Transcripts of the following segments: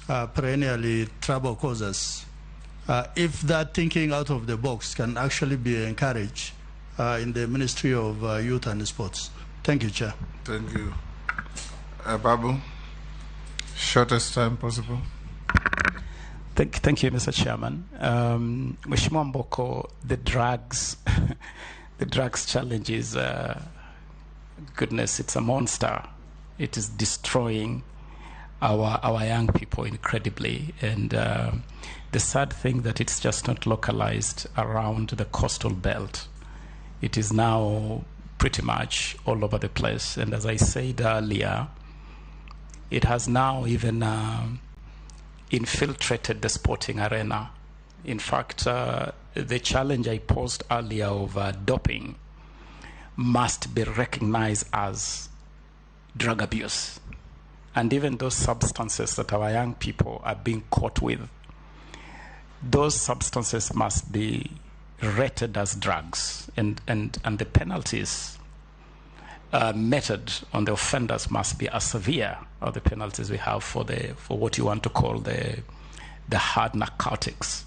perennially trouble causers. If that thinking out of the box can actually be encouraged in the Ministry of Youth and Sports. Thank you, Chair. Thank you. Babu, shortest time possible. Thank you, Mr. Chairman. Mheshimiwa Mboko, the drugs challenge is, goodness, it's a monster. It is destroying our young people incredibly. And the sad thing that it's just not localized around the coastal belt. It is now pretty much all over the place. And as I said earlier, it has now even infiltrated the sporting arena. In fact, the challenge I posed earlier of doping must be recognized as drug abuse. And even those substances that our young people are being caught with, those substances must be rated as drugs, and the penalties meted on the offenders must be as severe as the penalties we have for what you want to call the hard narcotics.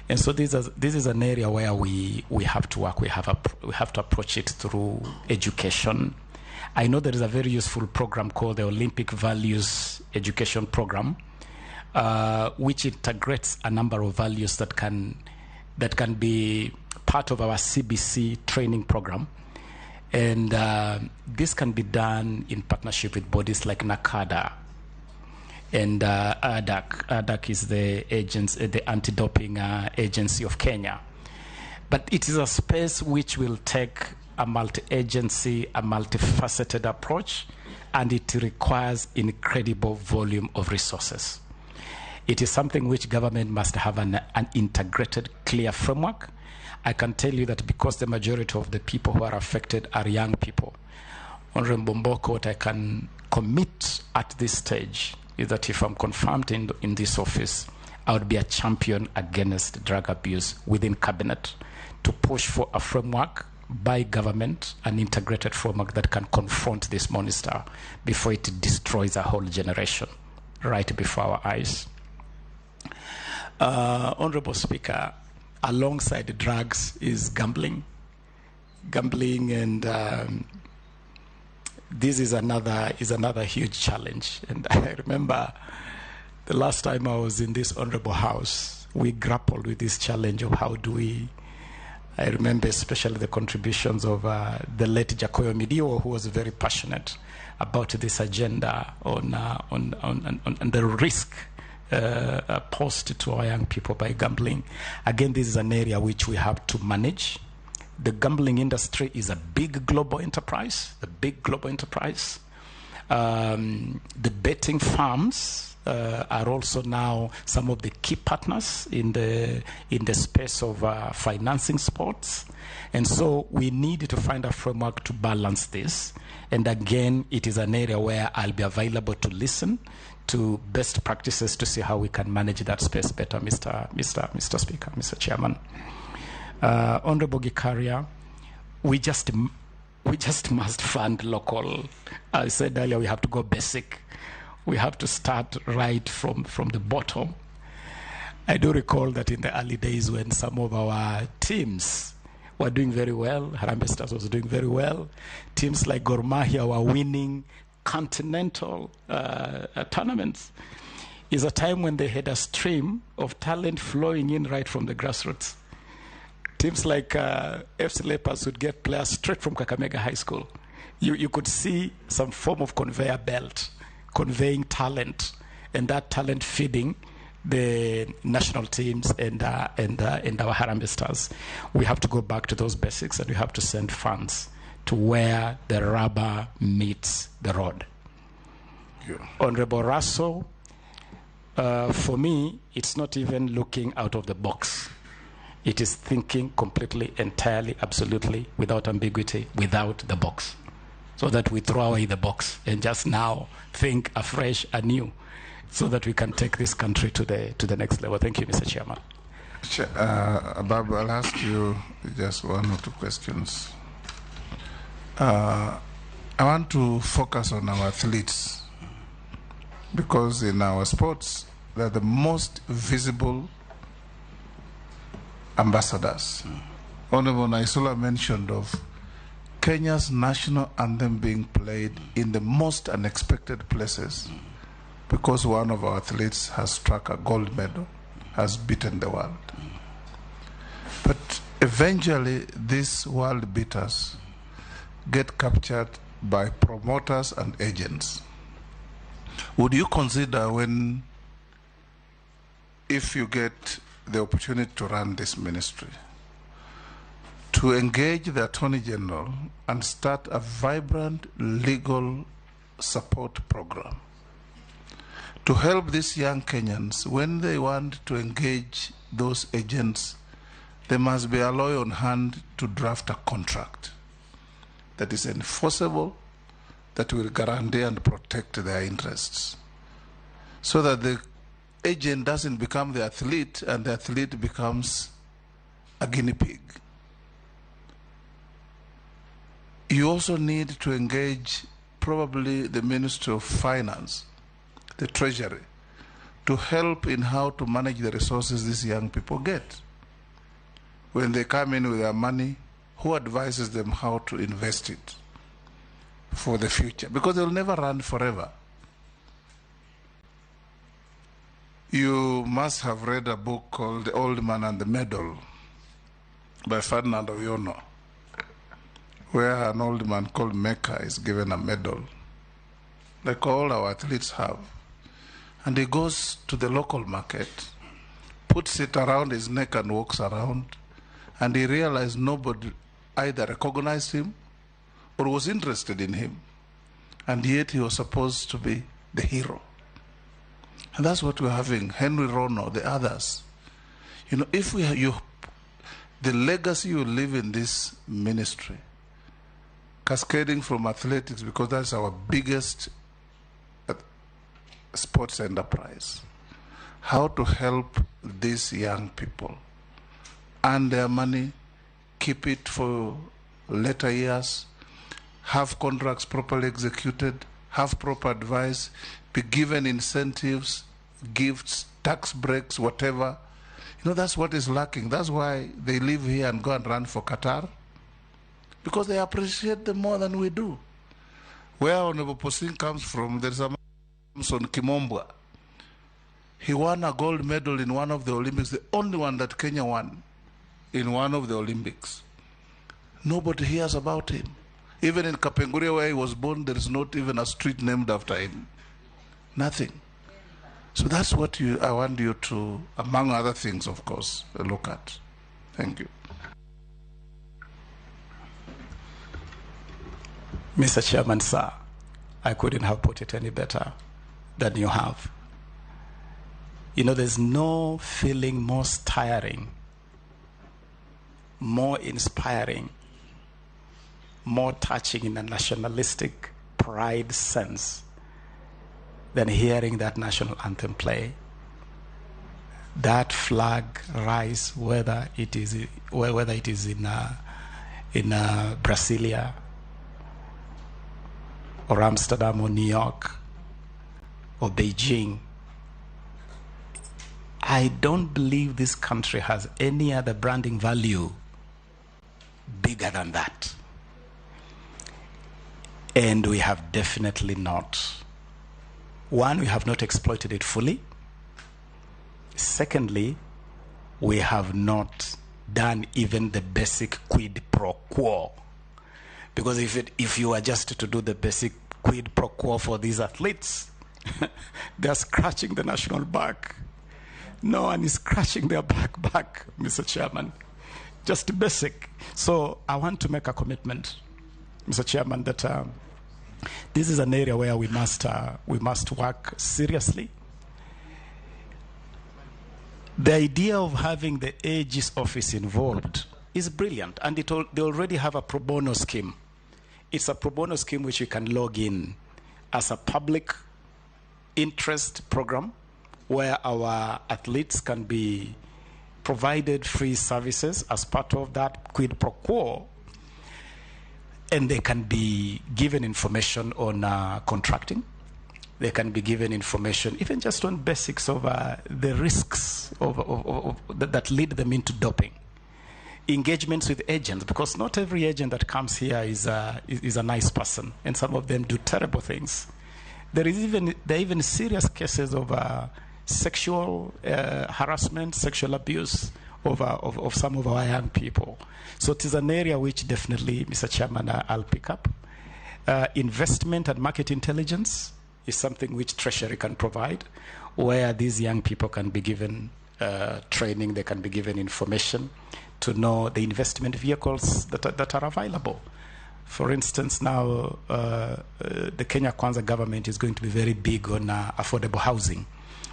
And so this is an area where we have to work. We have to approach it through education. I know there is a very useful program called the Olympic Values Education Program, which integrates a number of values that can be part of our CBC training program. And this can be done in partnership with bodies like NACADA and ADAC. ADAC is the anti-doping agency of Kenya. But it is a space which will take a multi-agency, a multifaceted approach, and it requires incredible volume of resources. It is something which government must have an integrated, clear framework. I can tell you that because the majority of the people who are affected are young people. Honorable Mboko, what I can commit at this stage is that if I'm confirmed in this office, I would be a champion against drug abuse within cabinet to push for a framework by government, an integrated framework that can confront this monster before it destroys a whole generation right before our eyes. Honorable Speaker, alongside the drugs is gambling, and this is another huge challenge. And I remember the last time I was in this honorable house, we grappled with this challenge of how do we. I remember especially the contributions of the late Jacoyo Midio, who was very passionate about this agenda on the risk posed to our young people by gambling. Again, this is an area which we have to manage. The gambling industry is a big global enterprise. The betting firms are also now some of the key partners in the space of financing sports. And so we need to find a framework to balance this. And again, it is an area where I'll be available to listen to best practices to see how we can manage that space better, Mr. Speaker, Mr. Chairman. Honorable Gikaria, we just must fund local. I said earlier, we have to go basic. We have to start right from the bottom. I do recall that in the early days when some of our teams were doing very well, Harambee Stars was doing very well, teams like Gor Mahia were winning continental tournaments, is a time when they had a stream of talent flowing in right from the grassroots. Teams like FC Leopards would get players straight from Kakamega High School. You could see some form of conveyor belt conveying talent, and that talent feeding the national teams and our Harambee Stars. We have to go back to those basics, and we have to send funds to where the rubber meets the road. Yeah. Honorable Russell, for me, it's not even looking out of the box. It is thinking completely, entirely, absolutely, without ambiguity, without the box, so that we throw away the box and just now think afresh, anew, so that we can take this country to the next level. Thank you, Mr. Chairman. Babu, I'll ask you just one or two questions. I want to focus on our athletes. because in our sports, they're the most visible ambassadors. Honorable Naisula mentioned of Kenya's national anthem being played in the most unexpected places because one of our athletes has struck a gold medal, has beaten the world. But eventually, these world beaters get captured by promoters and agents. Would you consider if you get the opportunity to run this ministry, to engage the Attorney General and start a vibrant legal support program to help these young Kenyans when they want to engage those agents? There must be a lawyer on hand to draft a contract that is enforceable, that will guarantee and protect their interests, so that the agent doesn't become the athlete and the athlete becomes a guinea pig. You also need to engage probably the Ministry of Finance, the Treasury, to help in how to manage the resources these young people get. When they come in with their money, who advises them how to invest it for the future? Because they'll never run forever. You must have read a book called The Old Man and the Medal by Ferdinand Oyono, where an old man called Mecca is given a medal, like all our athletes have. And he goes to the local market, puts it around his neck and walks around, and he realized nobody either recognized him or was interested in him. And yet he was supposed to be the hero. And that's what we're having. Henry Rono, the others. You know, if the legacy you live in this ministry, cascading from athletics, because that's our biggest sports enterprise, how to help these young people earn their money, keep it for later years, have contracts properly executed, have proper advice, be given incentives, gifts, tax breaks, whatever. You know, that's what is lacking. That's why they live here and go and run for Qatar, because they appreciate them more than we do. Where Honorable Posing comes from, there's a Samson Kimombwa. He won a gold medal in one of the Olympics, the only one that Kenya won in one of the Olympics. Nobody hears about him. Even in Kapenguria, where he was born, there is not even a street named after him. Nothing. So that's what I want you to, among other things, of course, look at. Thank you. Mr. Chairman, sir, I couldn't have put it any better than you have. You know, there's no feeling more tiring, more inspiring, more touching in a nationalistic pride sense than hearing that national anthem play. That flag rise, whether it is in Brasilia or Amsterdam or New York or Beijing. I don't believe this country has any other branding value bigger than that. And we have definitely not. One, we have not exploited it fully. Secondly, we have not done even the basic quid pro quo. Because if you were just to do the basic quid pro quo for these athletes, they're scratching the national back. No one is scratching their back, Mr. Chairman. Just basic. So I want to make a commitment, Mr. Chairman, that this is an area where we must work seriously. The idea of having the AG's office involved is brilliant, and they already have a pro bono scheme. It's a pro bono scheme which you can log in as a public interest program where our athletes can be provided free services as part of that quid pro quo, and they can be given information on contracting, They can be given information, even just on basics of the risks that lead them into doping. Engagements with agents, because not every agent that comes here is a nice person, and some of them do terrible things. There are even serious cases of sexual harassment, sexual abuse of some of our young people. So it is an area which definitely, Mr. Chairman, I'll pick up. Investment and market intelligence is something which Treasury can provide, where these young people can be given training, they can be given information to know the investment vehicles that are available. For instance, now the Kenya Kwanza government is going to be very big on affordable housing.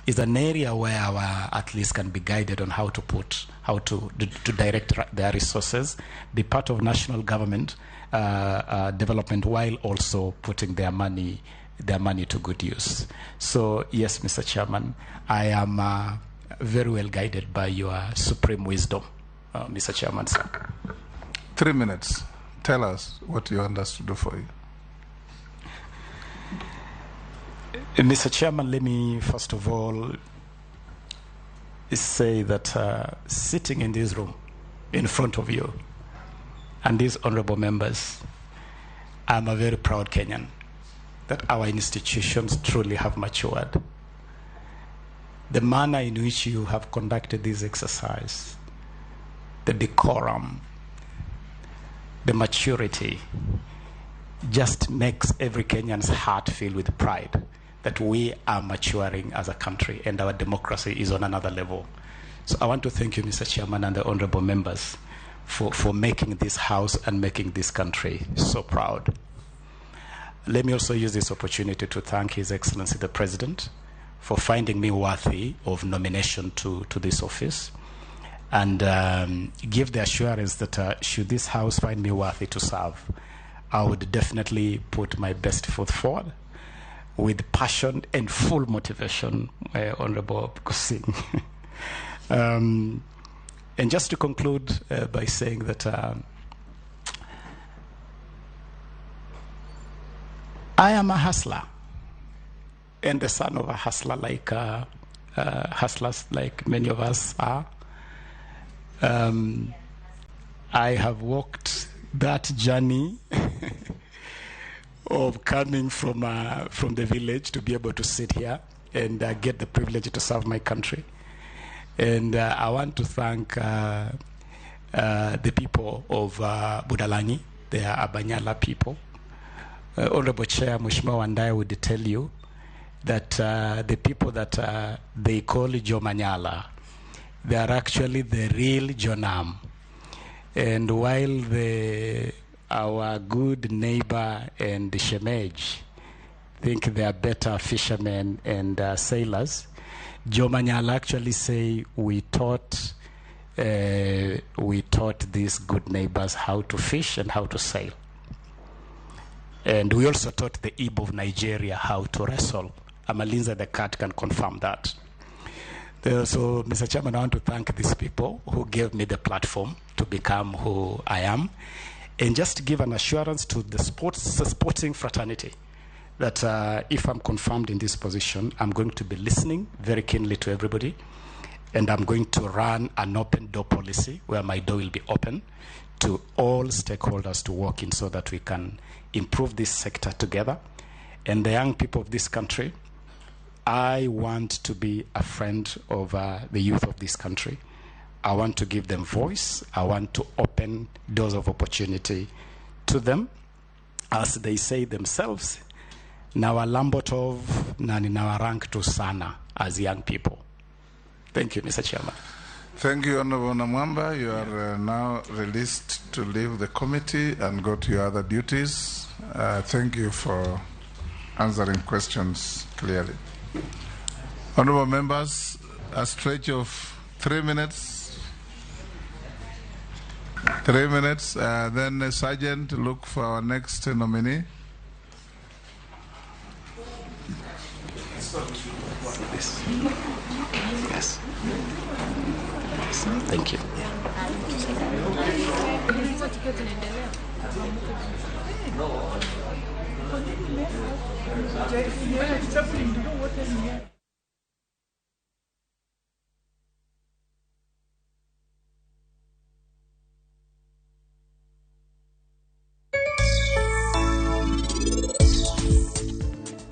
It's an area where our athletes can be guided on how to direct their resources, be part of national government development, while also putting their money to good use. So yes, Mr. Chairman, I am very well guided by your supreme wisdom, Mr. Chairman, sir. 3 minutes. Tell us what you want us to do for you. Mr. Chairman, let me first of all say that sitting in this room in front of you and these honorable members, I'm a very proud Kenyan that our institutions truly have matured. The manner in which you have conducted this exercise, the decorum, the maturity, just makes every Kenyan's heart fill with pride that we are maturing as a country and our democracy is on another level. So I want to thank you, Mr. Chairman, and the honorable members for making this house and making this country so proud. Let me also use this opportunity to thank His Excellency the President for finding me worthy of nomination to this office, and give the assurance that should this house find me worthy to serve, I would definitely put my best foot forward with passion and full motivation, Honorable Kusing. And just to conclude by saying that I am a hustler and the son of a hustler, like hustlers like many of us are. I have walked that journey of coming from the village to be able to sit here and get the privilege to serve my country. And I want to thank the people of Budalangi. They are Abanyala people. Honorable Chair Mheshimiwa Wandai would tell you that the people that they call Jomanyala, they are actually the real Jonam. And while our good neighbor and Shemej think they are better fishermen and sailors, Jomanyala actually say we taught these good neighbors how to fish and how to sail. And we also taught the Igbo of Nigeria how to wrestle. Amalinza the cat can confirm that. So, Mr. Chairman, I want to thank these people who gave me the platform to become who I am, and just to give an assurance to the sporting fraternity that if I'm confirmed in this position, I'm going to be listening very keenly to everybody, and I'm going to run an open door policy where my door will be open to all stakeholders to work in so that we can improve this sector together. And the young people of this country, I want to be a friend of the youth of this country. I want to give them voice. I want to open doors of opportunity to them. As they say themselves, Nawalambotov na ninawarank tu sana as young people. Thank you, Mr. Chairman. Thank you, Honorable Namwamba. You are now released to leave the committee and go to your other duties. Thank you for answering questions clearly. Honorable members, a stretch of 3 minutes. 3 minutes. Then the Sergeant, look for our next nominee. Yes. Thank you.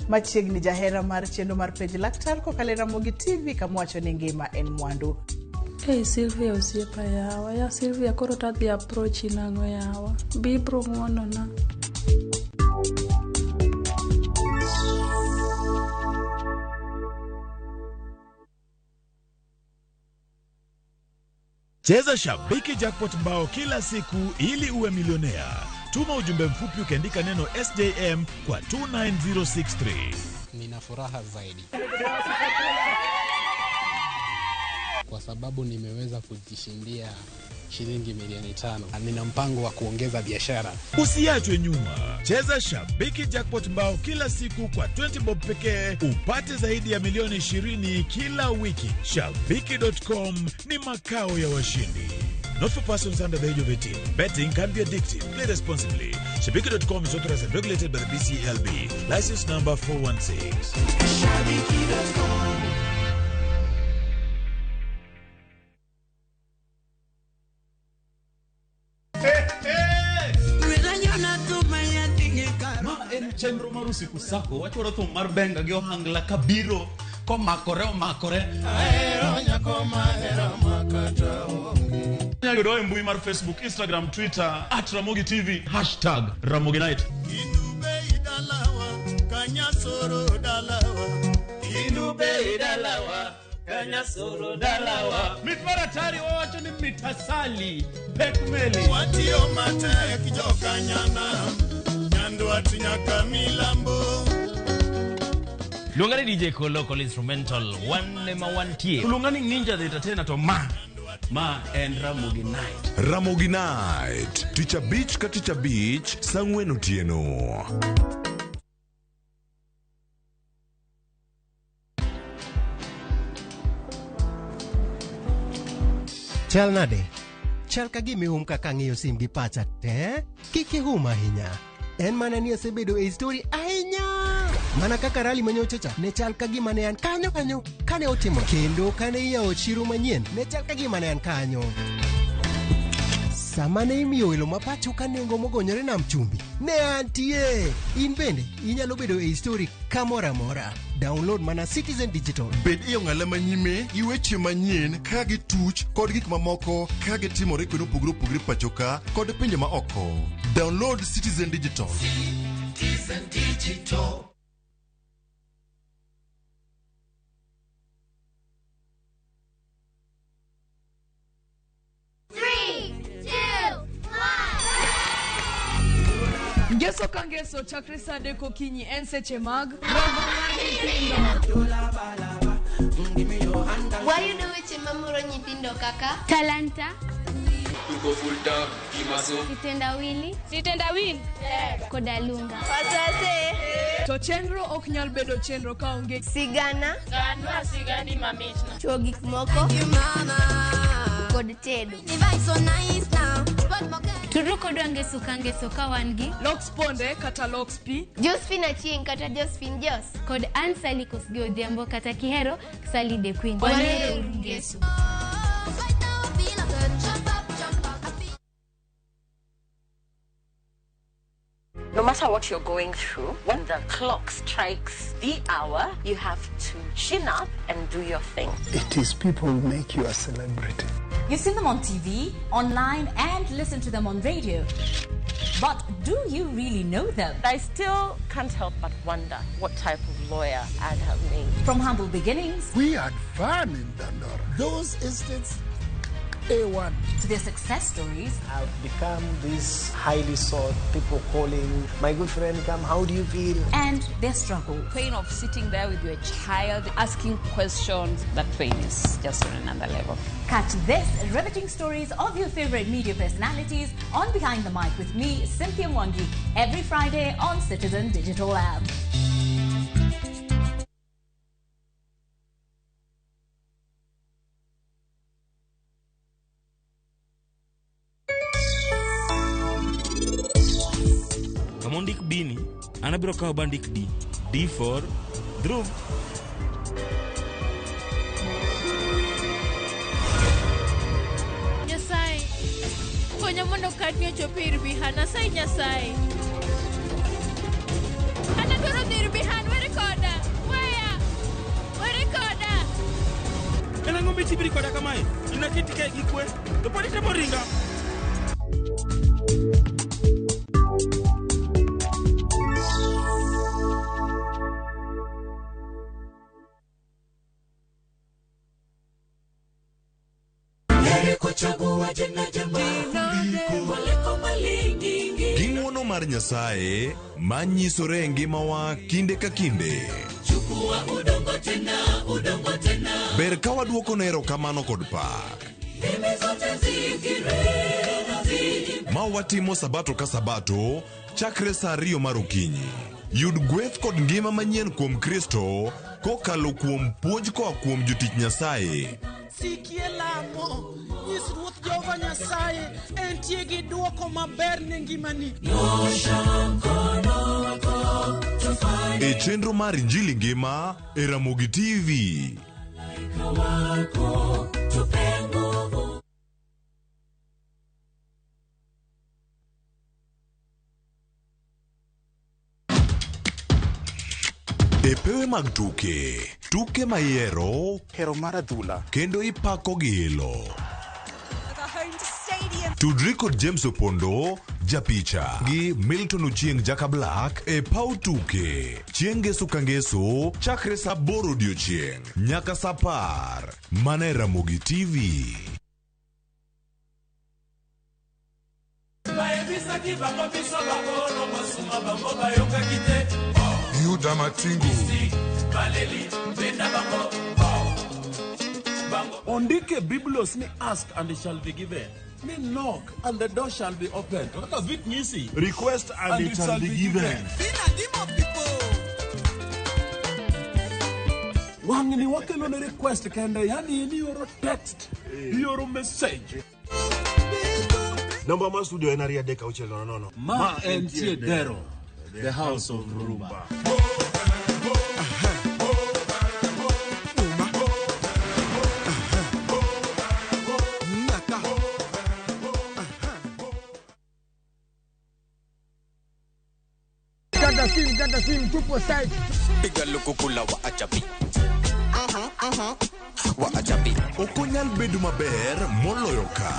Machiegni jahera mar chendo mar Penj Laktar kokalo Ramogi TV kamwacho ni ngima en mwandu. Hey Sylvia osiepa yawa. Ya Sylvia koro tadhi approach nango yawa. Bibro ngono na. Cheza Shabiki Jackpot mbao kila siku ili uwe milionea. Tuma ujumbe mfupi ukiandika neno SJM kwa 29063. Nina furaha zaidi kwa sababu nimeweza kujishindia shilingi milioni 5. Nina mpango wa kuongeza biashara. Usiachwe nyuma. Cheza Shabiki Jackpot mbao kila siku kwa 20 bob pekee upate zaidi ya milioni 20 kila wiki. Shabiki.com ni makao ya washindi. Not for persons under the age of 18. Betting can be addictive. Play responsibly. Shabiki.com is authorized and regulated by the BCLB. License number 416. Shabiki.com. Chenro marusi kusako wachoro thum mar benga gi ohangla kabiro komakore aero nyakoma era makata onge nyagodo e mbui mar Facebook, Instagram, Twitter @Ramogi TV #Ramogi Night. Indube idalawa kanyasoro dalawa Mitmaratari wacho ni mitasali pekmeli watio mate kijoka nyana nyando atinyaka milambo Lungani DJ Local Instrumental one ma one tie Lungani Ninja the Entertainer to ma and Ramogi Night. Ramogi Night Teacher Beach ka Teacher Beach Sangwen Otieno. Chal nade? Chal ka gimi kaka ng'iyo sim gi pacha te? Kiki ahinya. En mana ni osebedo e story ahinya. Mana kaka rally manyochacha ne chal ka gima ne an kanyo kane otimo. Kendo kane iyawo chiro manyien ne chal ka gima ne an kanyo. Sama ne imiyo welo mapacho ka nengo mogonyore nam chumbi ne antie. In bende inyalo bedo e story kamora mora. Download mana Citizen Digital. Bed iyo ng'ala manyime gi weche manyien ka gi tuch kod gik mamoko ka gi timore kweno pugro pachoka kod pinje ma oko. Download Citizen Digital. Citizen Digital. Ngeso kangeso chakrisa deko kinyi enseche mag Why you know which mamuro nyipindo kaka? Talanta. Tuko full time, Kimaso. Sitendawili. Kodalunga. Pasase. To chenro ok nyal bedo chenro ka onge sigana. Ganwa sigani mamichna. Chogik moko. Kod tedo. Device so nice now. Turuko dwange suka wangi. Locks ponde kata locks pi. Josephine Achieng kata Josephine Jos. Kod Ansali Kosgeo Odhiambo kata Kihero Sally the Queen. Wanero Ngeso. No matter what you're going through, when the clock strikes the hour, you have to chin up and do your thing. It is people who make you a celebrity. You see them on TV, online, and listen to them on radio. But do you really know them? I still can't help but wonder what type of lawyer I'd have made. From humble beginnings. We had fun in Dandora. Those instances, A1. To their success stories. I've become this highly sought, people calling, my good friend, come, how do you feel? And their struggle. Pain of sitting there with your child, asking questions, that pain is just on another level. Catch this riveting stories of your favorite media personalities on Behind the Mic with me, Cynthia Mwangi, every Friday on Citizen Digital app. ondik Bini, anabiro kawo bandik D. D for Dhruv. Nyasaye, konya mondo kadni ochopi ir Bihan, asai Nyasaye. Ana dwaro dhi ir Bihan, were koda, weya, were koda. En ang'o mitibiri koda kamae? Inakiti kae gi kwe, to pod itemo ringa. King'wono mar Nyasaye manyisore e ngimawa kinde ka kinde. Ber ka waduoko ne erokamano kod pak. Ma watimo sabato ka sabato chakre sa 2 mar okinyi. Yud gweth kod ngima manyien kuom Kristo kokalo kuom puonj koa kuom jotich Nyasaye. Sikie lamo, nyis Ruoth Jehova Nyasaye entie gi duoko maber ne ngimani. E chenro mar Injili Ngima e Ramogi TV. E pewe mag tuke maiero, hero mar adhula, kendo ipako gi ilo. Tudri kod James Opondo, japicha, gi Milton Ochieng Jaka Black e pau tuke. Chieng' Ngeso ka Ngeso, chakre sa 8 odiochieng' nyaka sa 10. Mana e Ramogi TV. Yuda Matingu. Ondike Biblos ni ask and it shall be given. Ni knock and the door shall be opened. What does it mean? Request and it shall be given. Wangni wakelo ne request kende, yani ni yoro text, yoro message. Number ma studio en aria deka uchelo no. Ma entie dero, the house of Rumba. Gada sim, tupo side. Piga lukukula wa ajabi. Wa ajabi. Okonyal bedo maber moloyo ka.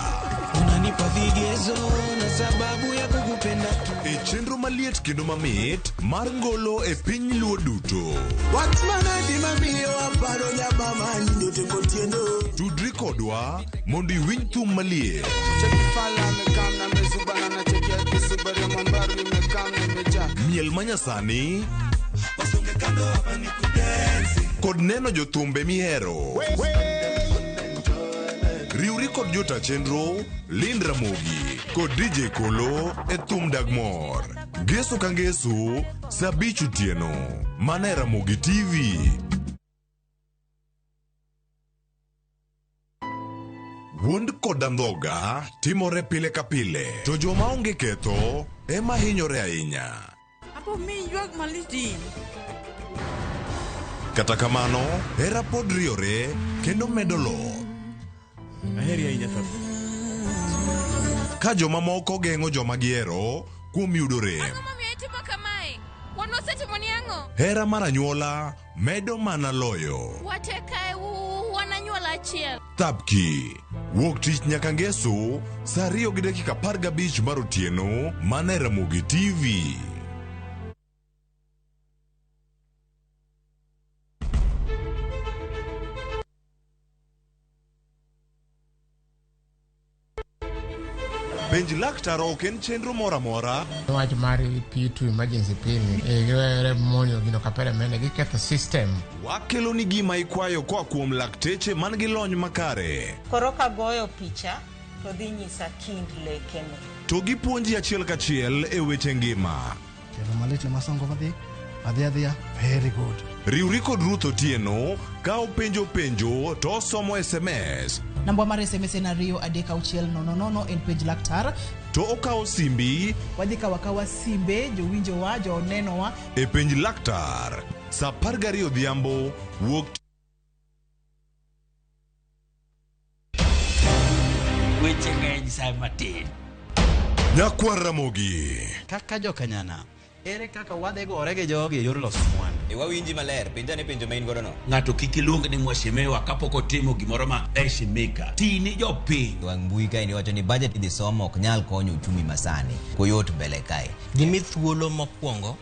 Unanipa vigezo na sababu ya kukupenda tu. E chenro maliet kendo mamit mar ngolo e piny luo duto. Watmana di mamiyo aparo nyama manyo te kotiendo. Tudri kodwa mondo iwinj thum maliet. Miel manyasani kod neno jothumbe mihero. Riuri kod jota chenro Lind Ramogi kod DJ Kolo e thum Dagmor. Ngeso ka Ngeso sa 5 otieno. Mana e Ramogi TV. Wuond kod andhoga timore pile ka pile, to joma onge ketho ema hinyore ahinya. Apo mi yuag maliti. Kata kamano, hera pod riore kendo medo lo. Aheri ahinya tho. Ka joma moko geng'o joma gihero kuom yudo rem. Ang'o momiyo itimo kamae? Wan wasetimo ni ang'o? Hera mar anyuola medo mana loyo. Watekae wananyuola achiel. Thapki, wuok tich nyaka Ngeso, sa 2:15 mar otieno, mana e Ramogi TV. Penj laktar ok en chenro mora mora. Wach mar P2 emergency pin e monyo gino kapere mene giketho system. Wakelo ni gima ikwayo koa kuom lakteche man gi lony makare. Koro ka goyo picha to dhi nyisa kind lekene. To gipuonji achiel kachiel e weche ngima. Kendo malit masongo adhiya, very good. Riuri kod Ruth Otieno ka openjo to somo SMS Namba mar SMS en 23600 en page laktar. To okawo simbi. Wadhi kawa simbe jowinjowa jonenowa e penj laktar sa 12 odhiambo wuok weche ng'eny sa matin. Nyakwar Ramogi. Kaka jokanyana, ere kaka wadhi gore gi jogi e yor loso mwandu? Wawinji maler, penjane penjo ma in godo no. Ng'ato kik iluong ni mwashemewa kapok otimo gimoro ma eshimika. Tini jopiny. Wang mbui kae ni wacho ni budget idhi somo ok nyal konyo uchumi masani. Koyot mbele kae. Gimi thuolo mokwongo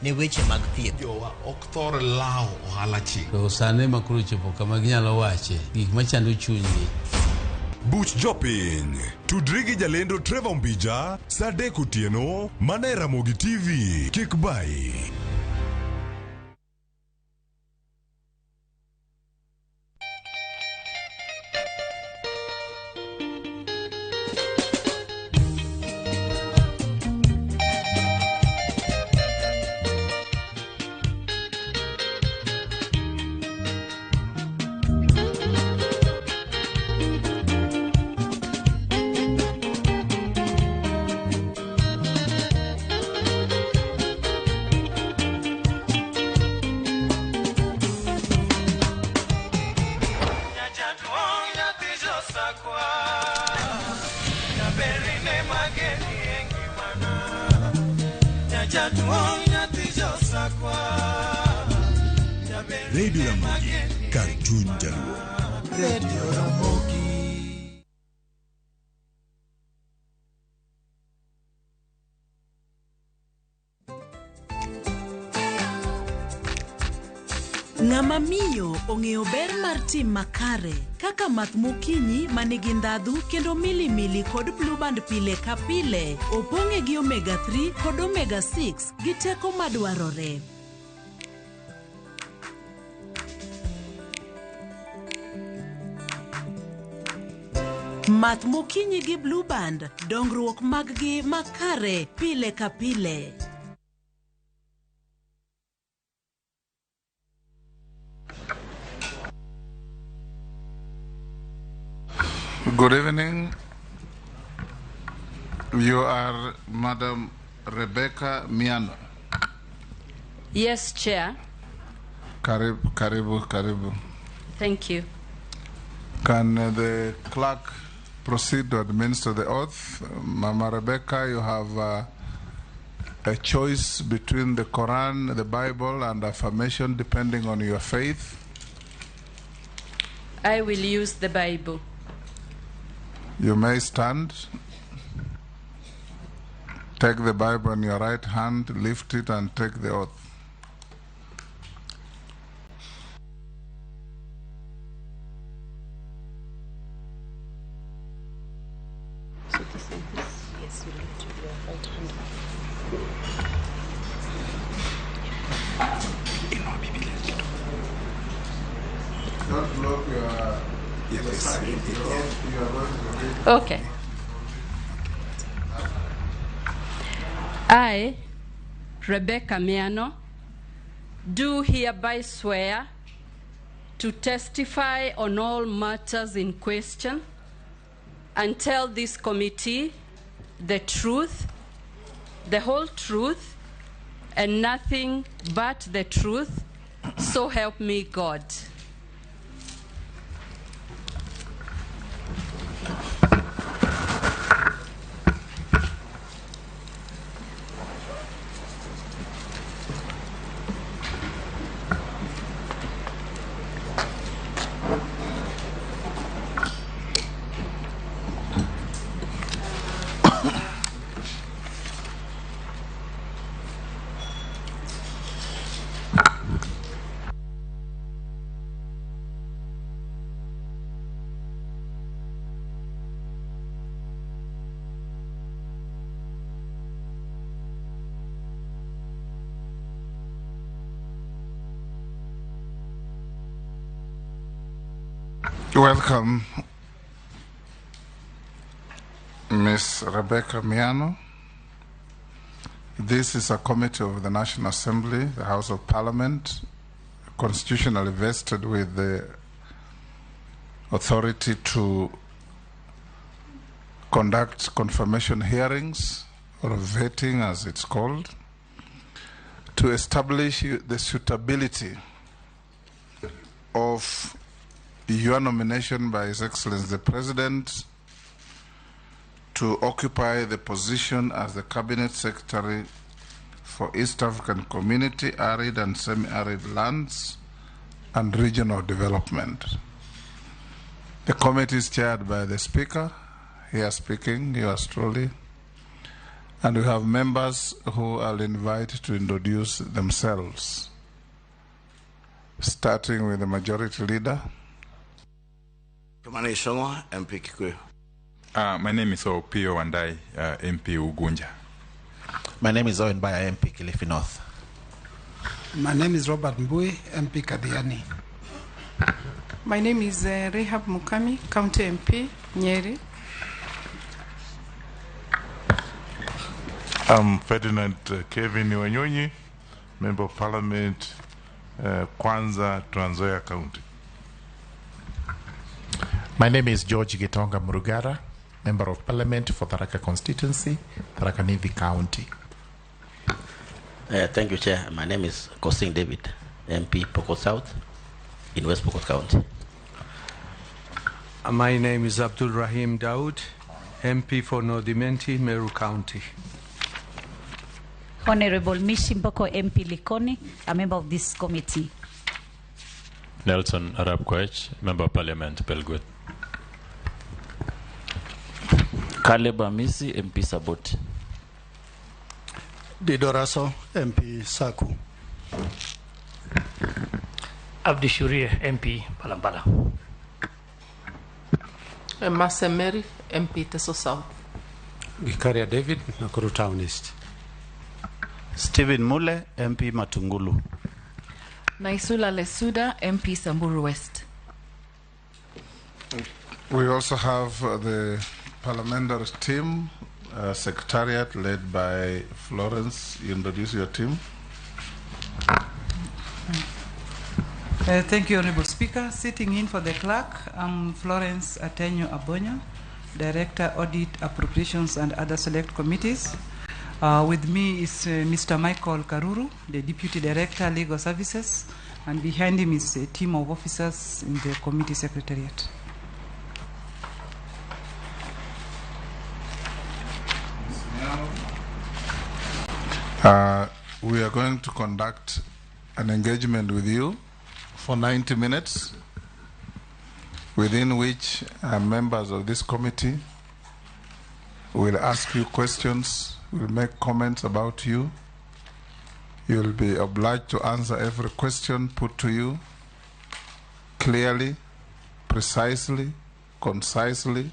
ne weche mag thieth. Jowa ok thor lao ohala chi. To sane makuru chopo kama ginyalo wache gik machando chunygi. Buch jopiny tudri gi jalendo Trevor Mbija sa 3 otieno mana e Ramogi TV. Kik bai. Radio Ramogi, Cartoon Jaluo. Radio Ramogi. Ng'ama miyo ong'eyo ber mar tim makare kaka math mokinyi manigi ndhadhu kendo milimili kod blue band pile ka pile opong'e gi omega 3 kod omega 6 gi teko madwarore. Math mokinyi gi blue band, dongruok mag-gi makare pile ka pile. Good evening. You are Madam Rebecca Miano. Yes, Chair. Karibu. Thank you. Can the clerk proceed to administer the oath? Mama Rebecca, you have a choice between the Quran, the Bible, and affirmation depending on your faith. I will use the Bible. You may stand. Take the Bible in your right hand, lift it, and take the oath. Yes, you lift your right hand. Don't block your... Okay. I, Rebecca Miano, do hereby swear to testify on all matters in question and tell this committee the truth, the whole truth, and nothing but the truth, so help me God. Welcome, Ms. Rebecca Miano. This is a committee of the National Assembly, the House of Parliament, constitutionally vested with the authority to conduct confirmation hearings, or vetting as it's called, to establish the suitability of your nomination by His Excellency the President to occupy the position as the Cabinet Secretary for East African Community, Arid and Semi-Arid Lands and Regional Development. The committee is chaired by the Speaker, here speaking, yours truly, and we have members who I'll invite to introduce themselves, starting with the Majority Leader. My name is Opio Wandai, MP Ugunja. My name is Owen Baya, MP Kilifi North. My name is Robert Mbui, MP Kadiani. My name is Rehab Mukami, County MP, Nyeri. I'm Ferdinand Kevin Wanyonyi, Member of Parliament, Kwanza, Trans Nzoia County. My name is George Gitonga Murugara, Member of Parliament for Tharaka Constituency, Tharaka Nithi County. Thank you, Chair. My name is Kosing David, MP Pokot South in West Pokot County. My name is Abdul Rahim Daoud, MP for Nordimenti, Meru County. Honorable Mishimboko MP Likoni, a member of this committee. Nelson Arab Kwech, Member of Parliament, Belgut. Caleb Amisi, MP Saboti. Didoraso, MP Saku. Abdi Shuria, MP Palambala. Masemeri, MP Teso South. Gikaria David, Nakuru Town East. Stephen Mule, MP Matungulu. Naisula Lesuda, MP Samburu West. We also have the parliamentary team, secretariat led by Florence. You introduce your team. Thank you, Honorable Speaker. Sitting in for the clerk, I'm Florence Atenyo Abonyo, Director, Audit, Appropriations and other select committees. With me is Mr. Michael Karuru, the Deputy Director, Legal Services, and behind him is a team of officers in the committee secretariat. We are going to conduct an engagement with you for 90 minutes, within which members of this committee will ask you questions, will make comments about you. You will be obliged to answer every question put to you clearly, precisely, concisely,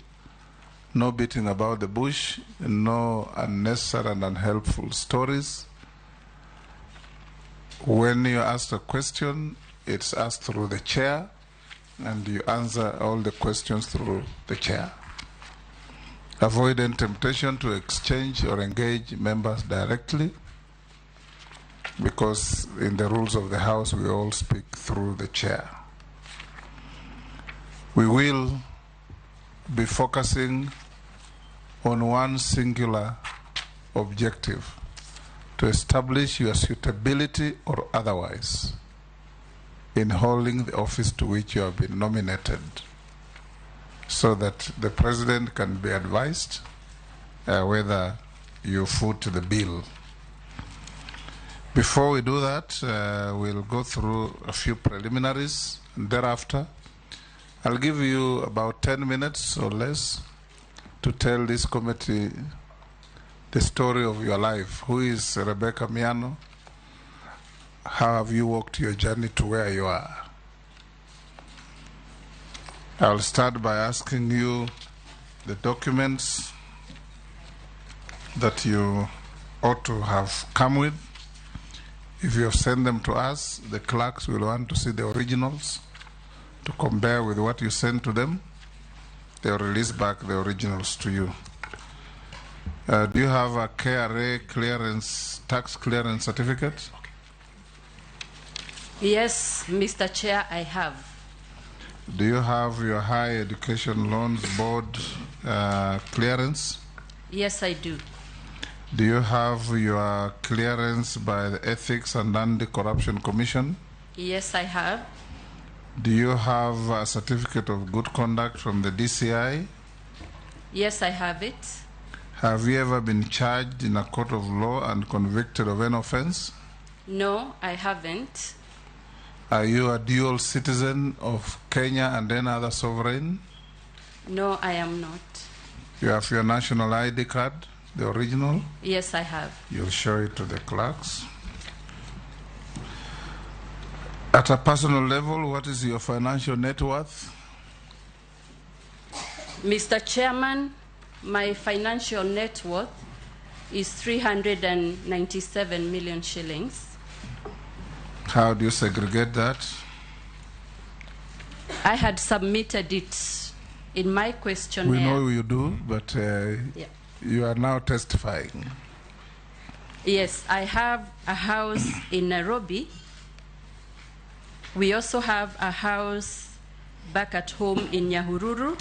no beating about the bush, no unnecessary and unhelpful stories. When you ask a question, it's asked through the chair, and you answer all the questions through the chair. Avoid any temptation to exchange or engage members directly, because in the rules of the House, we all speak through the chair. We will be focusing on one singular objective: to establish your suitability or otherwise in holding the office to which you have been nominated, so that the President can be advised whether you foot the bill. Before we do that, we'll go through a few preliminaries, and thereafter I'll give you about 10 minutes or less to tell this committee the story of your life. Who is Rebecca Miano? How have you walked your journey to where you are? I'll start by asking you the documents that you ought to have come with. If you have sent them to us, the clerks will want to see the originals to compare with what you sent to them. They'll release back the originals to you. Do you have a KRA clearance, tax clearance certificate? Yes, Mr. Chair, I have. Do you have your Higher Education Loans Board clearance? Yes, I do. Do you have your clearance by the Ethics and Anti-Corruption Commission? Yes, I have. Do you have a certificate of good conduct from the DCI? Yes, I have it. Have you ever been charged in a court of law and convicted of an offense? No, I haven't. Are you a dual citizen of Kenya and any other sovereign? No, I am not. You have your national ID card, the original? Yes, I have. You'll show it to the clerks. At a personal level, what is your financial net worth? Mr. Chairman, my financial net worth is 397 million shillings. How do you segregate that? I had submitted it in my questionnaire. We know you do, but you are now testifying. Yes, I have a house in Nairobi. We also have a house back at home in Nyahururu.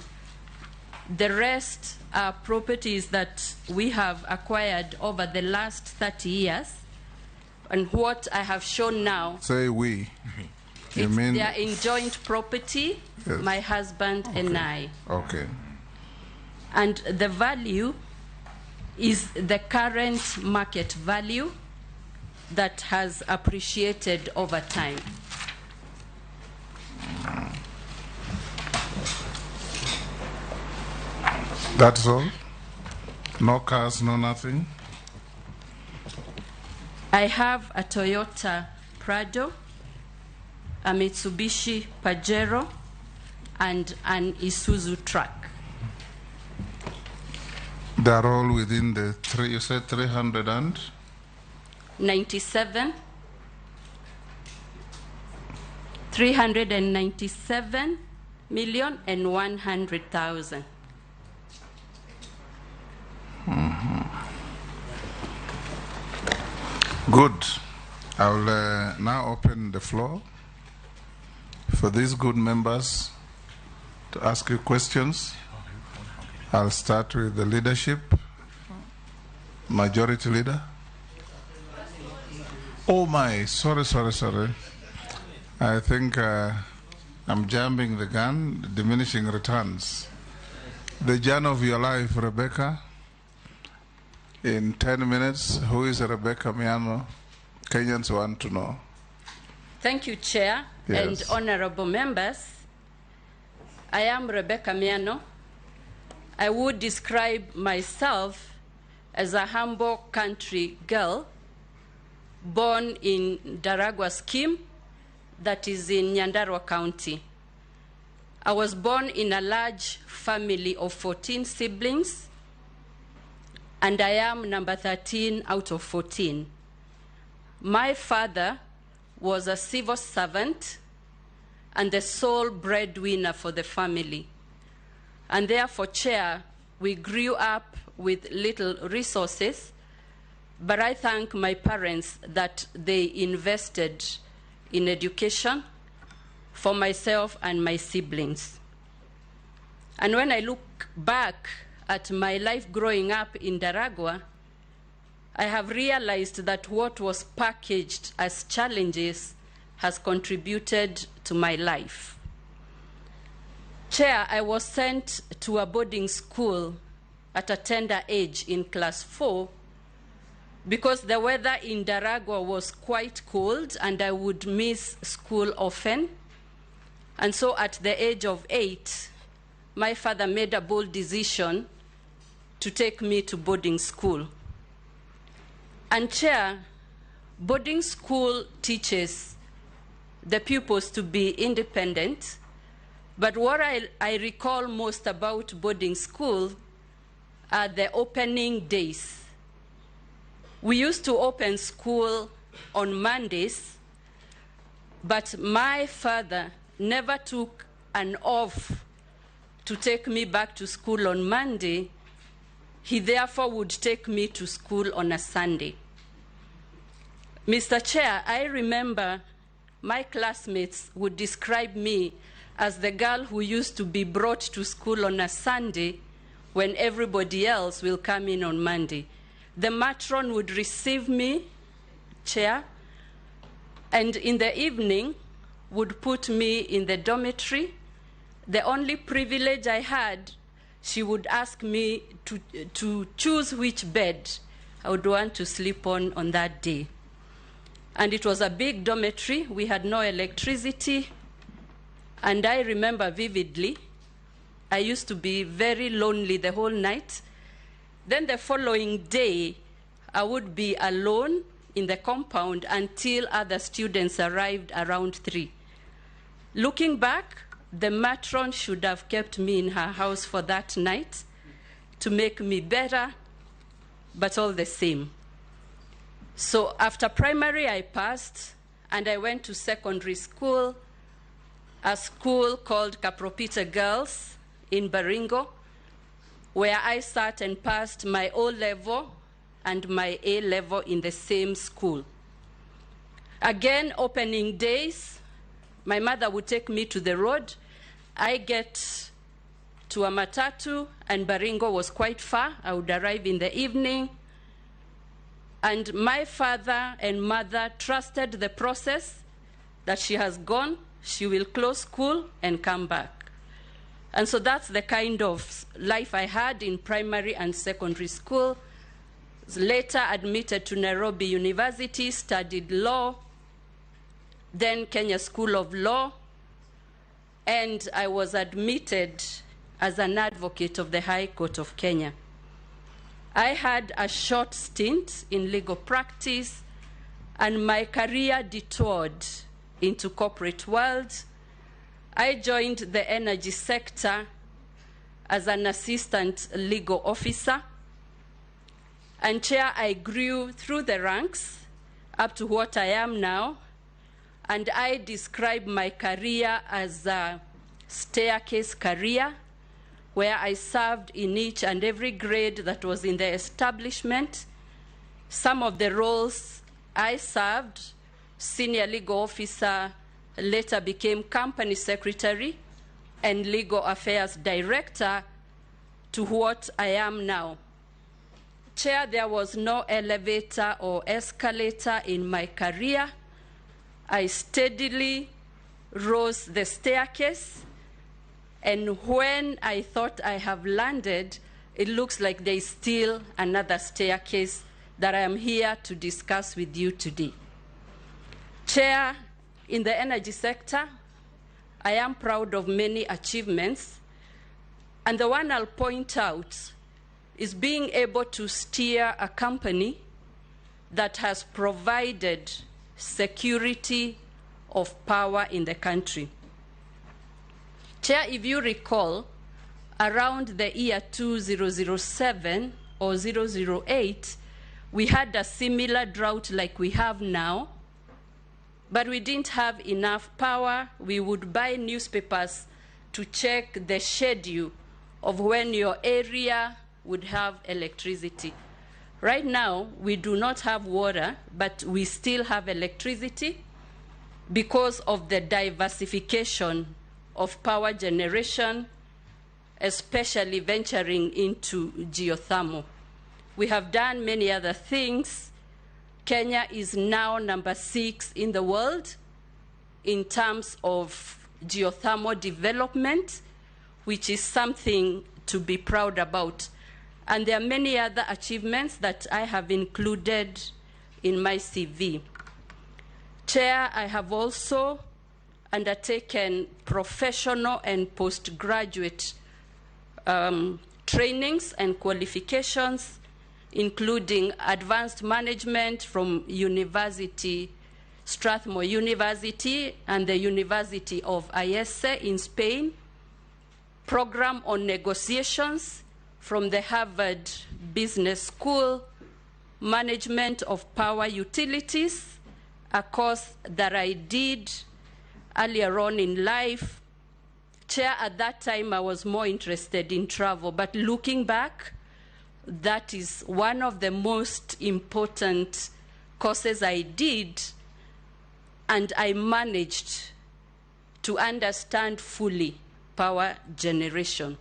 The rest are properties that we have acquired over the last 30 years. And what I have shown now, say we. You mean they are in joint property, yes. My husband and I. Okay. And the value is the current market value that has appreciated over time. That's all? No cars, no nothing? I have a Toyota Prado, a Mitsubishi Pajero, and an Isuzu truck. They're all within the you said 397. 397,100,000. Good. I will now open the floor for these good members to ask you questions. I'll start with the leadership. Majority Leader. Oh my, sorry. I think I'm jamming the gun, diminishing returns. The journey of your life, Rebecca. In 10 minutes, who is Rebecca Miano? Kenyans want to know. Thank you, Chair Yes. and honorable members. I am Rebecca Miano. I would describe myself as a humble country girl born in Daragwa Scheme, that is in Nyandarua County. I was born in a large family of 14 siblings, and I am number 13 out of 14. My father was a civil servant and the sole breadwinner for the family. And therefore, Chair, we grew up with little resources, but I thank my parents that they invested in education for myself and my siblings. And when I look back at my life growing up in Daragwa, I have realized that what was packaged as challenges has contributed to my life. Chair, I was sent to a boarding school at a tender age in class 4 because the weather in Daragwa was quite cold and I would miss school often. And so at the age of 8, my father made a bold decision to take me to boarding school. And Chair, boarding school teaches the pupils to be independent, but what I recall most about boarding school are the opening days. We used to open school on Mondays, but my father never took an off to take me back to school on Monday. He therefore would take me to school on a Sunday. Mr. Chair, I remember my classmates would describe me as the girl who used to be brought to school on a Sunday when everybody else will come in on Monday. The matron would receive me, Chair, and in the evening would put me in the dormitory. The only privilege I had, she would ask me to choose which bed I would want to sleep on that day. And it was a big dormitory. We had no electricity. And I remember vividly, I used to be very lonely the whole night. Then the following day, I would be alone in the compound until other students arrived around 3. Looking back, the matron should have kept me in her house for that night to make me better, but all the same. So after primary, I passed, and I went to secondary school, a school called Kapropita Girls in Baringo, where I sat and passed my O-level and my A-level in the same school. Again, opening days, my mother would take me to the road. I get to a matatu, and Baringo was quite far. I would arrive in the evening. And my father and mother trusted the process that she has gone, she will close school and come back. And so that's the kind of life I had in primary and secondary school. Later admitted to Nairobi University, studied law, then Kenya School of Law, and I was admitted as an advocate of the High Court of Kenya. I had a short stint in legal practice, and my career detoured into corporate world. I joined the energy sector as an assistant legal officer. And Chair, I grew through the ranks up to what I am now. And I describe my career as a staircase career, where I served in each and every grade that was in the establishment. Some of the roles I served, senior legal officer, later became company secretary and legal affairs director, to what I am now. Chair, there was no elevator or escalator in my career. I steadily rose the staircase, and when I thought I have landed, it looks like there is still another staircase that I am here to discuss with you today. Chair, in the energy sector, I am proud of many achievements, and the one I'll point out is being able to steer a company that has provided security of power in the country. Chair, if you recall, around the year 2007 or 008, we had a similar drought like we have now, but we didn't have enough power. We would buy newspapers to check the schedule of when your area would have electricity. Right now, we do not have water, but we still have electricity because of the diversification of power generation, especially venturing into geothermal. We have done many other things. Kenya is now number 6 in the world in terms of geothermal development, which is something to be proud about. And there are many other achievements that I have included in my CV. Chair, I have also undertaken professional and postgraduate trainings and qualifications, including advanced management from Strathmore University and the University of Ayese in Spain, program on negotiations from the Harvard Business School, management of power utilities, a course that I did earlier on in life. Chair, at that time I was more interested in travel, but looking back, that is one of the most important courses I did, and I managed to understand fully power generation.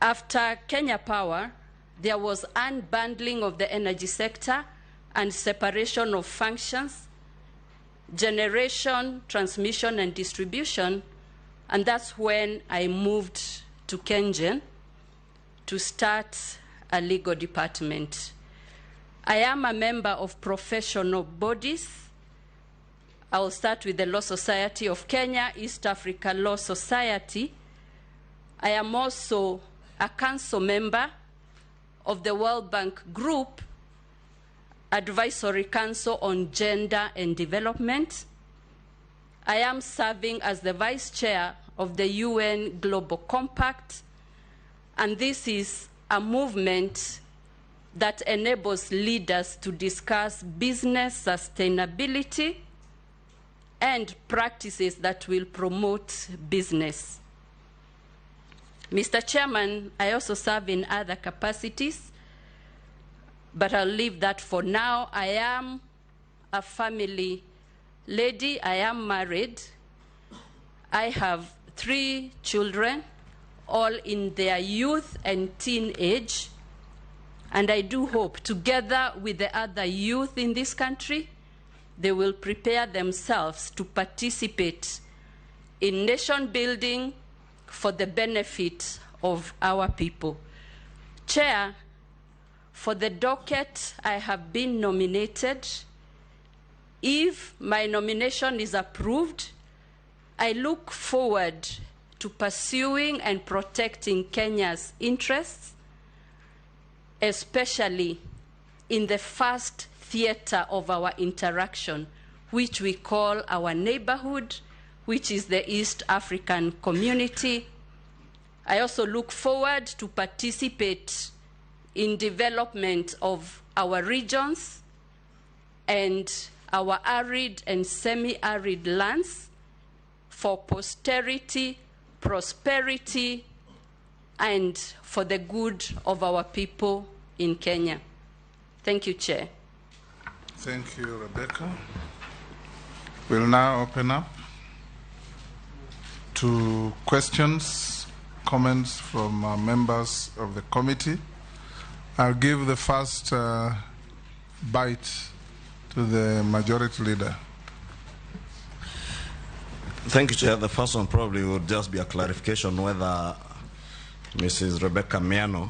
After Kenya Power, there was unbundling of the energy sector and separation of functions, generation, transmission, and distribution, and that's when I moved to Kengen to start a legal department. I am a member of professional bodies. I will start with the Law Society of Kenya, East Africa Law Society. I am also a council member of the World Bank Group Advisory Council on Gender and Development. I am serving as the Vice Chair of the UN Global Compact, and this is a movement that enables leaders to discuss business sustainability and practices that will promote business. Mr. Chairman, I also serve in other capacities, but I'll leave that for now. I am a family lady. I am married. I have 3 children, all in their youth and teen age. And I do hope, together with the other youth in this country, they will prepare themselves to participate in nation building for the benefit of our people. Chair, for the docket, I have been nominated. If my nomination is approved, I look forward to pursuing and protecting Kenya's interests, especially in the first theater of our interaction, which we call our neighborhood, which is the East African community. I also look forward to participate in development of our regions and our arid and semi-arid lands for posterity, prosperity, and for the good of our people in Kenya. Thank you, Chair. Thank you, Rebecca. We'll now open up to questions, comments from members of the committee. I'll give the first bite to the majority leader. Thank you, Chair. The first one probably would just be a clarification whether Mrs. Rebecca Miano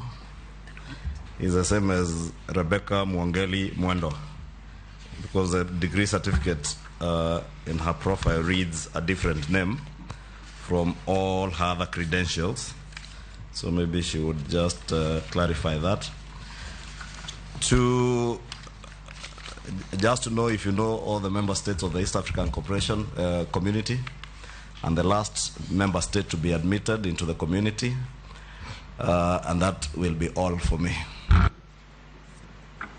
is the same as Rebecca Mwangeli Mwendo, because the degree certificate in her profile reads a different name from all her other credentials. So maybe she would just clarify that. Just to know if you know all the member states of the East African Cooperation Community, and the last member state to be admitted into the community, and that will be all for me.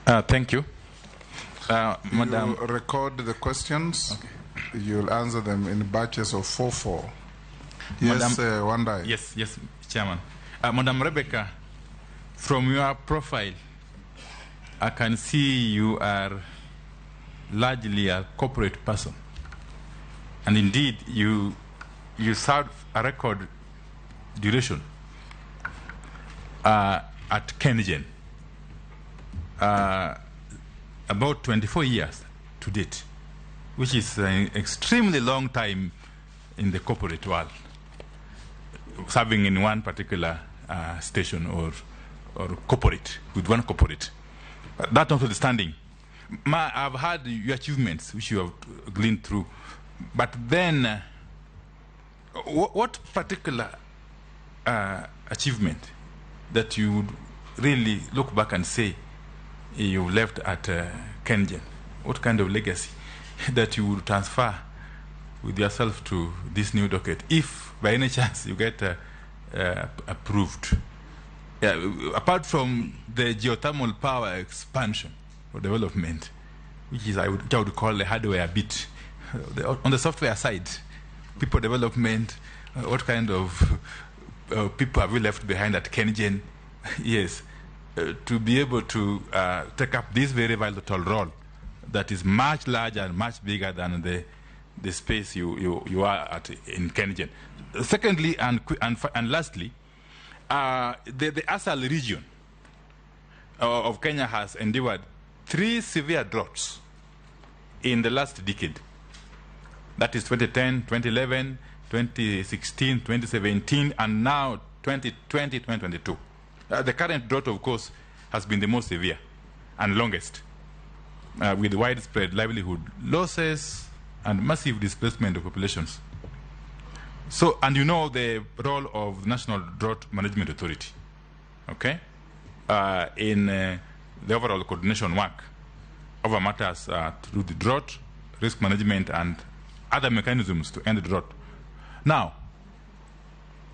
Thank you. Madam, you record the questions. Okay. You'll answer them in batches of 4-4. Yes, Wandai. Yes, Chairman. Madam Rebecca, from your profile, I can see you are largely a corporate person. And indeed, you served a record duration at Kengen. About 24 years to date, which is an extremely long time in the corporate world, serving in one particular station or corporate, with one corporate. That notwithstanding, I've had your achievements, which you have gleaned through, but then what particular achievement that you would really look back and say you left at Kengen? What kind of legacy that you would transfer with yourself to this new docket, if by any chance you get approved? Apart from the geothermal power expansion or development, which is I would call the hardware bit, on the software side, people development, what kind of people have we left behind at Kengen? Yes. To be able to take up this very vital role that is much larger and much bigger than the the space you are at in Kenyan. Secondly, and lastly, the Asal region of Kenya has endured 3 severe droughts in the last decade. That is 2010, 2011, 2016, 2017, and now 2020, 2022. The current drought, of course, has been the most severe and longest, with widespread livelihood losses and massive displacement of populations. So, and you know the role of the National Drought Management Authority, okay, in the overall coordination work over matters through the drought, risk management, and other mechanisms to end the drought. Now,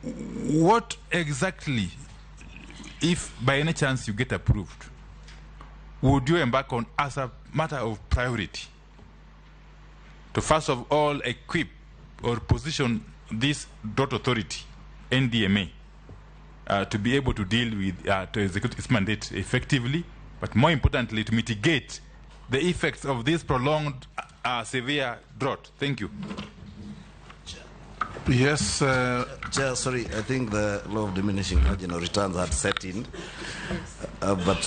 what exactly, if by any chance you get approved, would you embark on as a matter of priority to first of all equip or position this drought authority, NDMA, to be able to deal with, to execute its mandate effectively, but more importantly, to mitigate the effects of this prolonged severe drought? Thank you. Yes. Chair, sorry, I think the law of diminishing marginal returns had set in. But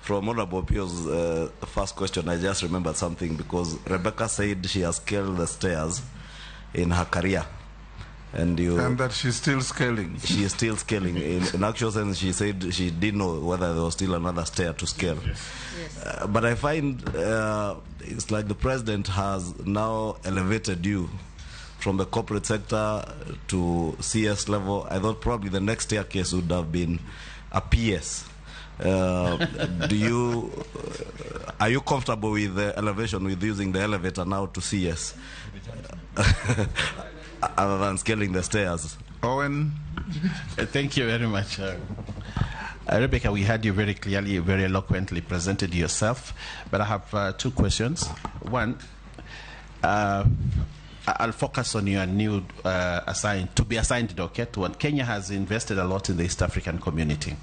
from Honorable Pio's first question, I just remembered something, because Rebecca said she has scaled the stairs in her career. And that she's still scaling. She is still scaling. In actual sense, she said she didn't know whether there was still another stair to scale. Yes. But I find it's like the president has now elevated you from the corporate sector to CS level. I thought probably the next staircase would have been a PS. Are you comfortable with the elevation, with using the elevator now to CS? Other than scaling the stairs. Owen? Thank you very much. Rebecca, we heard you very clearly, very eloquently presented yourself, but I have 2 questions. One, I'll focus on your new to be assigned docket. One, Kenya has invested a lot in the East African community.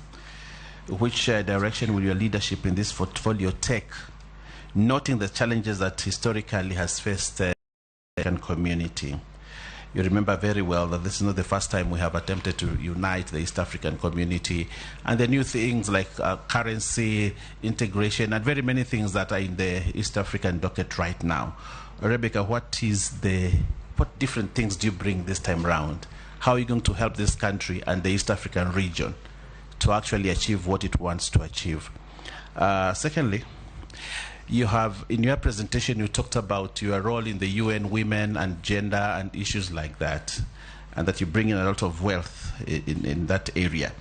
Which direction will your leadership in this portfolio take, noting the challenges that historically has faced the African community? You remember very well that this is not the first time we have attempted to unite the East African community, and the new things like currency, integration, and very many things that are in the East African docket right now. Rebecca, what different things do you bring this time around? How are you going to help this country and the East African region to actually achieve what it wants to achieve? Secondly, you have, in your presentation, you talked about your role in the UN Women and gender and issues like that, and that you bring in a lot of wealth in that area.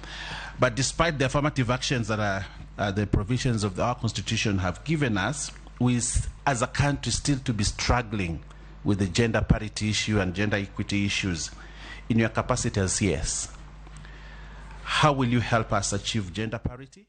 But despite the affirmative actions that the provisions of our Constitution have given us, we, as a country, still to be struggling with the gender parity issue and gender equity issues. In your capacity as CS, how will you help us achieve gender parity?